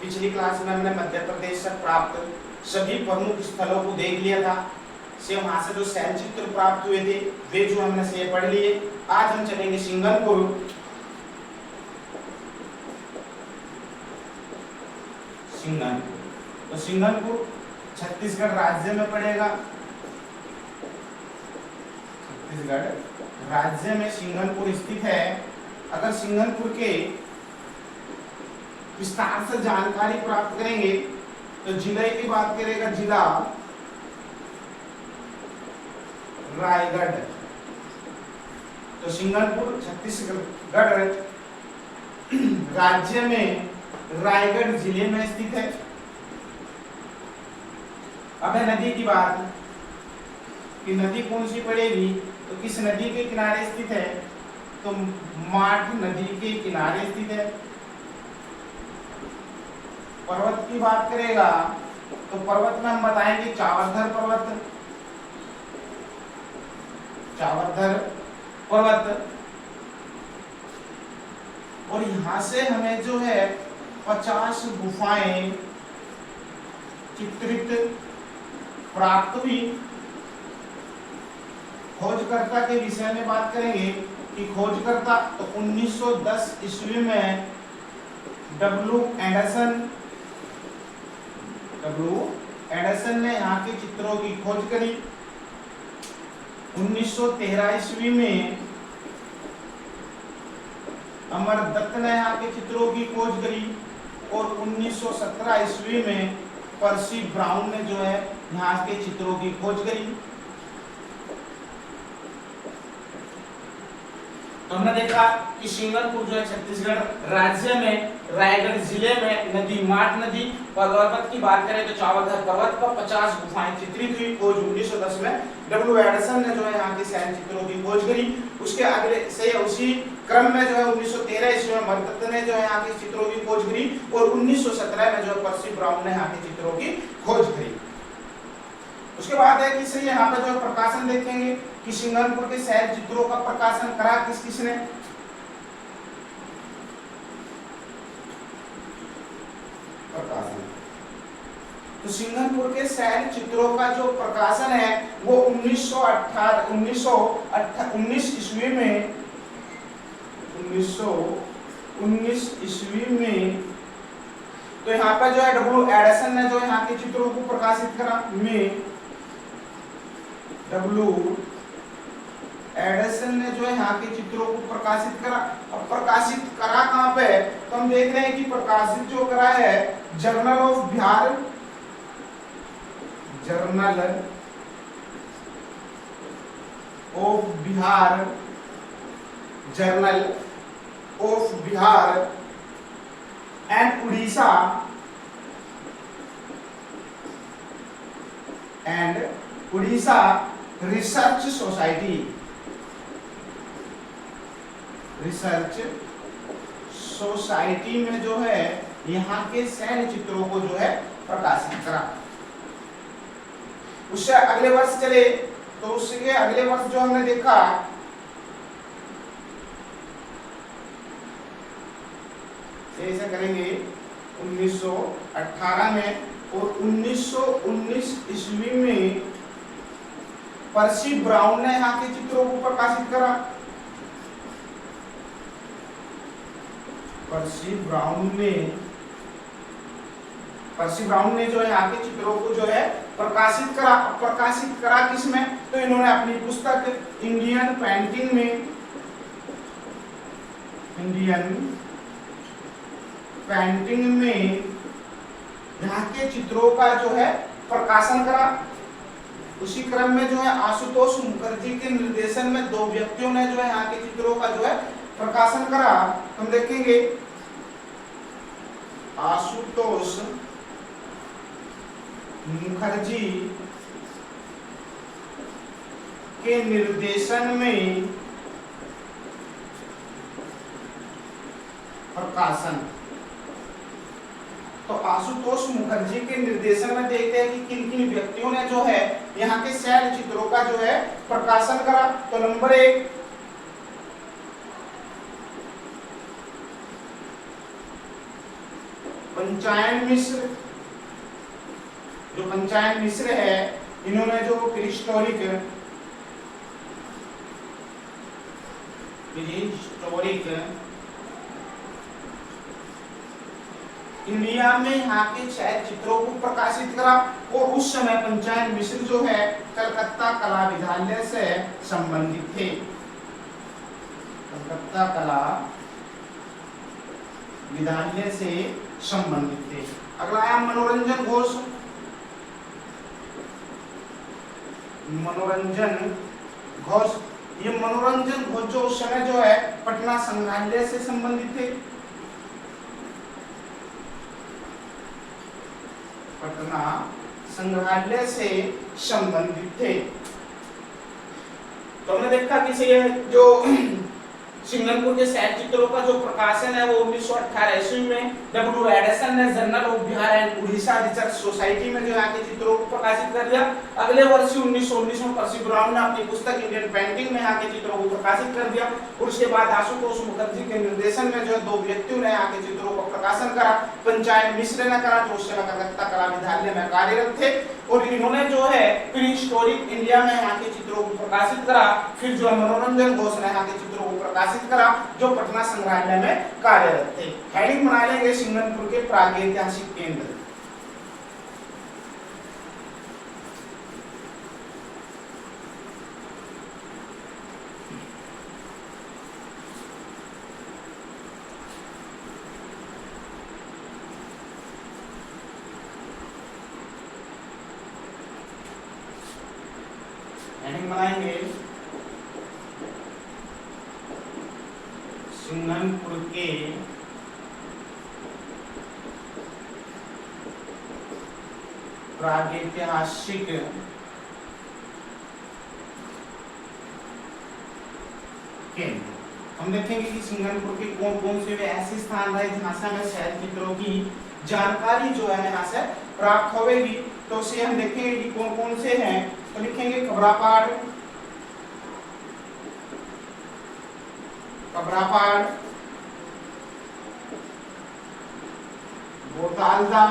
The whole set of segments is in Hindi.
पिछली क्लास में हमने मध्य प्रदेश से प्राप्त सभी प्रमुख स्थलों को देख लिया था, से वहां से जो शैल चित्र प्राप्त हुए थे वे जो हमने से पढ़ लिए। आज हम चलेंगे सिंघनपुर। तो सिंघनपुर छत्तीसगढ़ राज्य में पड़ेगा। छत्तीसगढ़ राज्य में सिंघनपुर स्थित है। अगर सिंघनपुर के विस्तार से जानकारी प्राप्त करेंगे तो जिले की बात करेगा, जिला रायगढ़। तो सिंघनपुर छत्तीसगढ़ राज्य में रायगढ़ जिले में स्थित है। अब है नदी की बात कि नदी कौन सी पड़ेगी, तो किस नदी के किनारे स्थित है, तो माठ नदी के किनारे स्थित है। पर्वत की बात करेगा तो पर्वत में हम बताएंगे चावरधर पर्वत। चावरधर पर्वत। और यहां से हमें जो है 50 गुफाएं चित्रित प्राप्त हुई। खोजकर्ता के विषय में बात करेंगे कि खोजकर्ता तो 1910 ईस्वी में डब्ल्यू एंडरसन ने यहाँ के चित्रों की खोज करी। 1913 ईस्वी में अमर दत्त ने यहाँ के चित्रों की खोज करी और 1917 ईस्वी में पर्सी ब्राउन ने जो है यहाँ के चित्रों की खोज करी। तो हमने देखा कि सिंघनपुर जो है छत्तीसगढ़ राज्य में रायगढ़ जिले में नदी माठ नदी। पर्वत की बात करें तो चावरधर पर्वत पर 50 गुफाएं चित्रित हुई। खोज 1910 में डब्ल्यू एंडरसन ने जो है यहाँ के शैल चित्रों की खोज करी। उसके अगले से उसी क्रम में जो है 1913 ईस्वी में अमरदत्त ने जो है यहाँ के चित्रों की खोज करी और 1917 में जो है पर्सी ब्राउन ने यहाँ के चित्रों की खोज करी। उसके बाद है कि से यहाँ पे जो प्रकाशन देखेंगे कि सिंघनपुर के शैल चित्रों का प्रकाशन करा किसने। प्रकाशन तो सिंघनपुर के शैल चित्रों का जो प्रकाशन है वो 1919 ईस्वी में 1919 ईस्वी में तो यहाँ पर जो है डब्ल्यू एंडरसन ने जो यहाँ के चित्रों को प्रकाशित करा। में डब्ल्यू एंडरसन ने जो है यहाँ के चित्रों को प्रकाशित करा। अब प्रकाशित करा कहाँ पे, तो हम देख रहे हैं कि प्रकाशित जो करा है journal of Bihar, journal of Bihar, journal of Bihar and Orissa research society में जो है यहाँ के शैल चित्रों को जो है प्रकाशित करा। उससे अगले वर्ष चले तो उसके अगले वर्ष जो हमने देखा ऐसे करेंगे 1918 में और 1919 ईस्वी में पर्सी ब्राउन ने यहाँ के चित्रों को प्रकाशित करा। पर्सी ब्राउन ने जो है यहाँ के चित्रों को जो है प्रकाशित करा किसमें, तो इन्होंने अपनी पुस्तक इंडियन पेंटिंग में यहाँ के चित्रों का जो है प्रकाशन करा। उसी क्रम में जो है आशुतोष मुखर्जी के निर्देशन में 2 व्यक्तियों ने जो है यहाँ के चित्रों का जो है प्रकाशन करा। हम देखेंगे आशुतोष मुखर्जी के निर्देशन में प्रकाशन। तो आशुतोष मुखर्जी के निर्देशन में देखते हैं कि किन किन व्यक्तियों ने जो है यहाँ के शैल चित्रों का जो है प्रकाशन करा। तो नंबर 1 पंडित पंचायन मिश्र, जो पंचायन मिश्र है, इन्होंने जो प्रीहिस्टोरिक इंडिया में यहाँ के छाया चित्रों को प्रकाशित करा। और उस समय पंचायन मिश्र जो है कलकत्ता कला विद्यालय से संबंधित थे, कलकत्ता कला विद्यालय से संबंधित थे। अगला आया मनोरंजन घोष। मनोरंजन घोष, ये मनोरंजन घोष जो उस समय जो है पटना संग्रहालय से संबंधित थे, पटना संग्रहालय से संबंधित थे। तो हमने देखा कि ये जो सिंगनपुर के शैल चित्रों का जो प्रकाशन है वो 1918 ईस्वी में डब्ल्यू एडिसन ने journal of Bihar and Orissa research society में जो यहाँ के चित्रों को प्रकाशित कर दिया। अगले वर्ष 1919 में परसी ब्राउन ने अपनी पुस्तक इंडियन पेंटिंग में यहाँ के चित्रों को प्रकाशित कर दिया। और उसके बाद आशुतोष मुखर्जी के निर्देशन में जो है 2 व्यक्तियों ने यहाँ के चित्रों का प्रकाशन करा। पंचायन मिश्र ने करा, जो उस समय कलकत्ता कला विद्यालय में कार्यरत थे, और इन्होंने जो है प्रीहिस्टोरिक इंडिया में यहाँ के चित्रों को प्रकाशित करा। फिर जो मनोरंजन घोष ने यहाँ के चित्रों को प्रकाशित करा, जो पटना संग्रहालय में कार्यरत थे। हेडिंग बना लेंगे सिंगनपुर के प्रागैतिहासिक केंद्र। हेडिंग बनाएंगे सिंगनपुर के प्रागैतिहासिक केंद्र। हम देखेंगे कि सिंगनपुर के कौन कौन से ऐसे स्थान रहे जहां से हमें शैल चित्रों की जानकारी जो है यहाँ से प्राप्त होगी। तो उसे हम देखेंगे कि कौन कौन से हैं। तो लिखेंगे खबरापाड़, कबरापाड़, बोतालदा,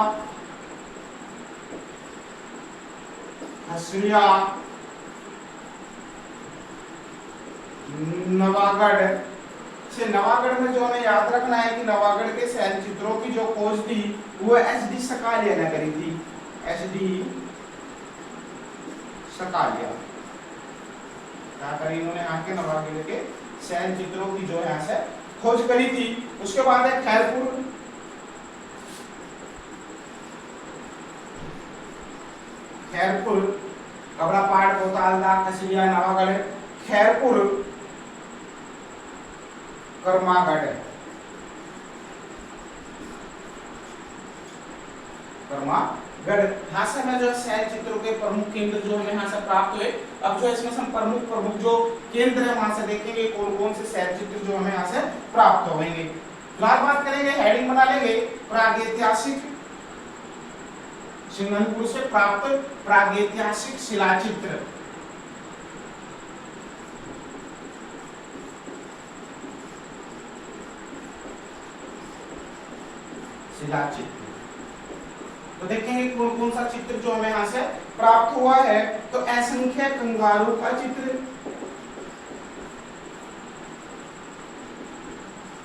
हसरिया, नवागढ़। से नवागढ़ में जो हमें याद रखना है कि नवागढ़ के शैल चित्रों की जो खोज थी वो एस.डी. सकालिया ने करी थी। एस.डी. सकालिया क्या करी इन्होंने यहाँ के नवागढ़ के शैल चित्रों की जो यहाँ से खोज करी थी। उसके बाद है खैरपुर, खैरपुर, कबरापाड़, बोतालदा, खसरिया, नवागढ़, खैरपुर, कर्मागढ़, कर्मागढ़। यहाँ से हमें जो शैल चित्रों के प्रमुख केंद्र जो हमें यहाँ से प्राप्त हुए। अब जो इसमें हम प्रमुख जो केंद्र है वहां से देखेंगे कौन कौन से शैल चित्र जो हमें यहाँ से प्राप्त होंगे। फिलहाल बात करेंगे, हेडिंग बना लेंगे प्रागैतिहासिक, सिंगनपुर से प्राप्त प्रागैतिहासिक शिलाचित्र। शिलाचित्र तो देखेंगे कौन कौन सा चित्र जो हमें यहाँ से प्राप्त हुआ है। तो असंख्य कंगारू का चित्र,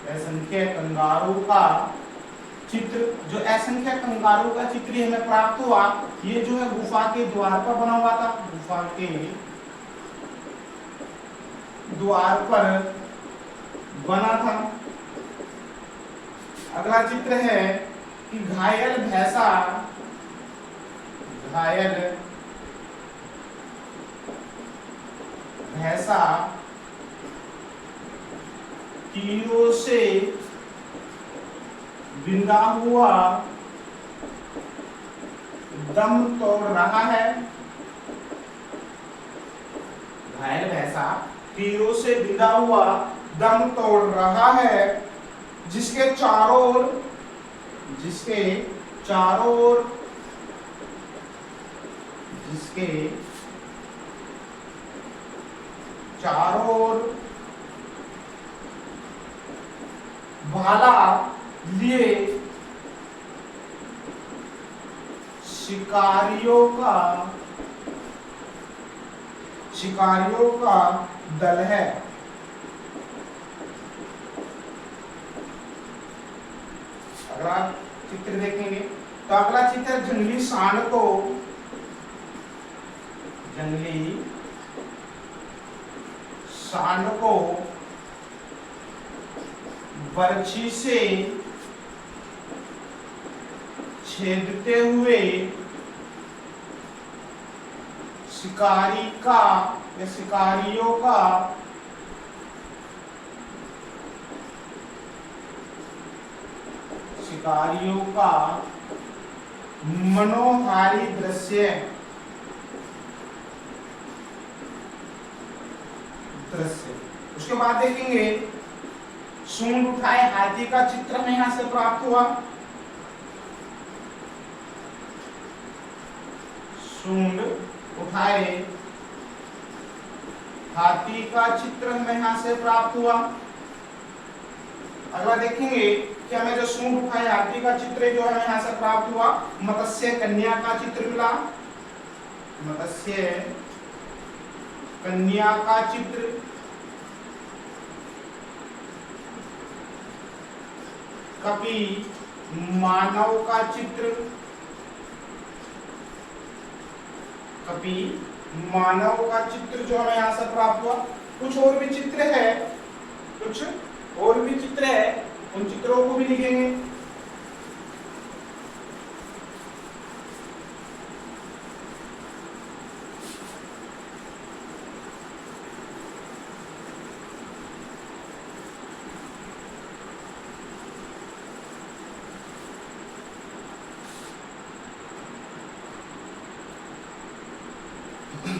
असंख्य कंगारू का चित्र, जो असंख्य कंगारू का चित्र हमें प्राप्त हुआ, ये जो है गुफा के द्वार पर बना हुआ था। गुफा के द्वार पर बना था। अगला चित्र है कि घायल भैंसा, घायल भैंसा तीरों से बिंदा हुआ दम तोड़ रहा है। घायल भैंसा तीरों से बिंदा हुआ दम तोड़ रहा है, जिसके चारों ओर भाला लिए शिकारियों का दल है। अगला चित्र देखेंगे तो अगला चित्र जंगली सांड को बर्छी से छेदते हुए शिकारियों का मनोहारी दृश्य उसके बाद देखेंगे सूंड उठाए हाथी का चित्र हमें यहां से प्राप्त हुआ। सूंड उठाए हाथी का चित्र हमें यहां से प्राप्त हुआ। अगला देखेंगे कि हमें जो सूंड उठाए हाथी का चित्र जो हमें यहां से प्राप्त हुआ, मत्स्य कन्या का चित्र मिला। मत्स्य कन्या का चित्र, कपि मानव का चित्र, कपि मानव का चित्र जो हमें यहां से प्राप्त हुआ। कुछ और भी चित्र है, उन चित्रों को भी लिखेंगे।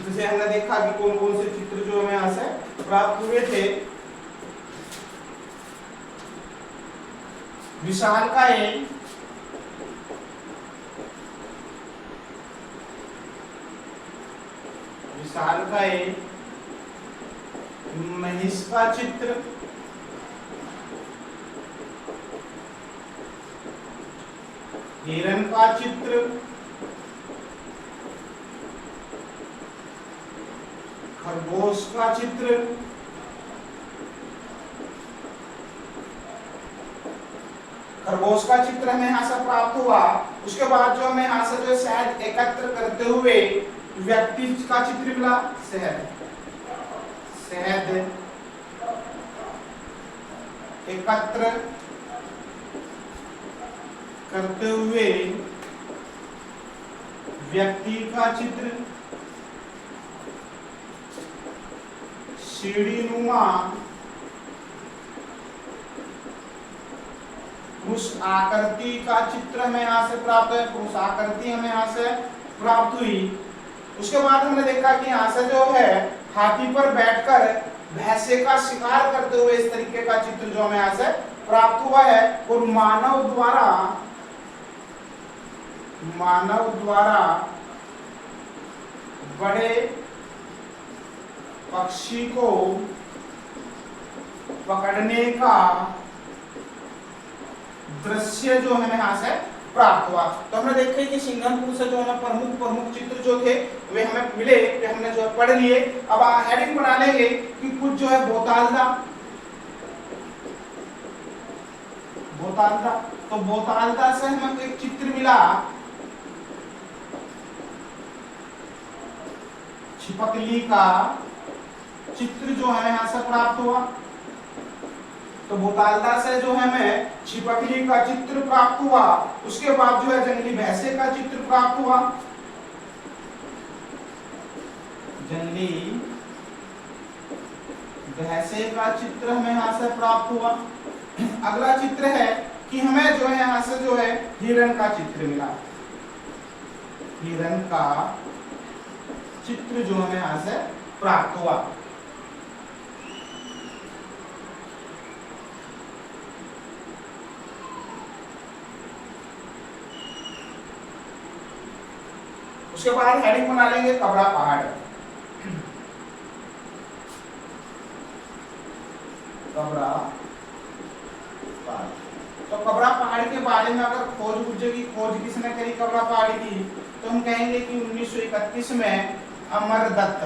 जैसे हमने देखा कि कौन कौन से चित्र जो हमें यहां से प्राप्त हुए थे। विशालकाय महिष का चित्र, हिरण का चित्र, खरगोश का चित्र, हमें यहाँ से प्राप्त हुआ। उसके बाद जो हमें यहाँ से जो शहद एकत्र करते हुए व्यक्ति का चित्र मिला। शहद एकत्र करते हुए व्यक्ति का चित्र, सीढ़ीनुमा पुरुष आकृति का चित्र हमें यहाँ से प्राप्त है। पुरुष आकृति हमें यहाँ से प्राप्त हुई। उसके बाद हमने देखा कि यहाँ से जो है हाथी पर बैठकर भैंसे का शिकार करते हुए इस तरीके का चित्र जो हमें यहाँ से प्राप्त हुआ है। और मानव द्वारा बड़े पक्षी को पकड़ने का दृश्य जो हमें यहाँ से प्राप्त हुआ। तो हमने देखा कि सिंघनपुर से जो हमें प्रमुख चित्र जो थे वे हमें मिले, वे हमने जो पढ़ लिए। अब हेडिंग बना लेंगे कि कुछ जो है बोतालदा, तो बोतालदा से हमें एक चित्र मिला। छिपकली का चित्र जो हमें यहाँ से प्राप्त हुआ। तो बोतालदा से जो है हमें छिपकली का चित्र प्राप्त हुआ। उसके बाद जो है जंगली भैंसे का चित्र प्राप्त हुआ। जंगली भैंसे का चित्र हमें यहाँ से प्राप्त हुआ। अगला चित्र है कि हमें जो है यहाँ से जो है हिरण का चित्र मिला। हिरण का चित्र जो हमें यहाँ से प्राप्त हुआ। उसके बाद हेडिंग बना लेंगे कबरा पहाड़। कबरा पहाड़, तो कबरा पहाड़ी के बारे में अगर खोज पूछेगी, खोज किसने करी कबरा पहाड़ी की, तो हम कहेंगे कि 1931 में अमरदत्त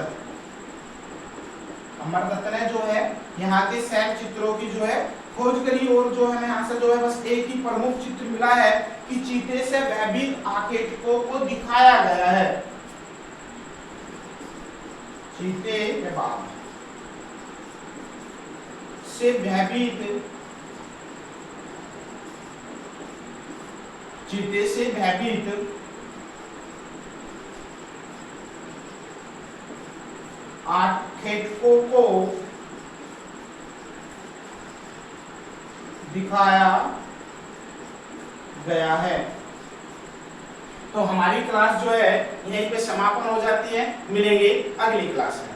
ने जो है यहाँ के शैल चित्रों की जो है खोज करी। और जो है यहाँ से जो है बस एक ही प्रमुख चित्र मिला है कि चीते से भयभीत आखेटकों को दिखाया गया है। चीते के बाद से भयभीत, चीते से भयभीत आखेटकों को दिखाया गया है। तो हमारी क्लास जो है यहीं पे समापन हो जाती है। मिलेंगे अगली क्लास में।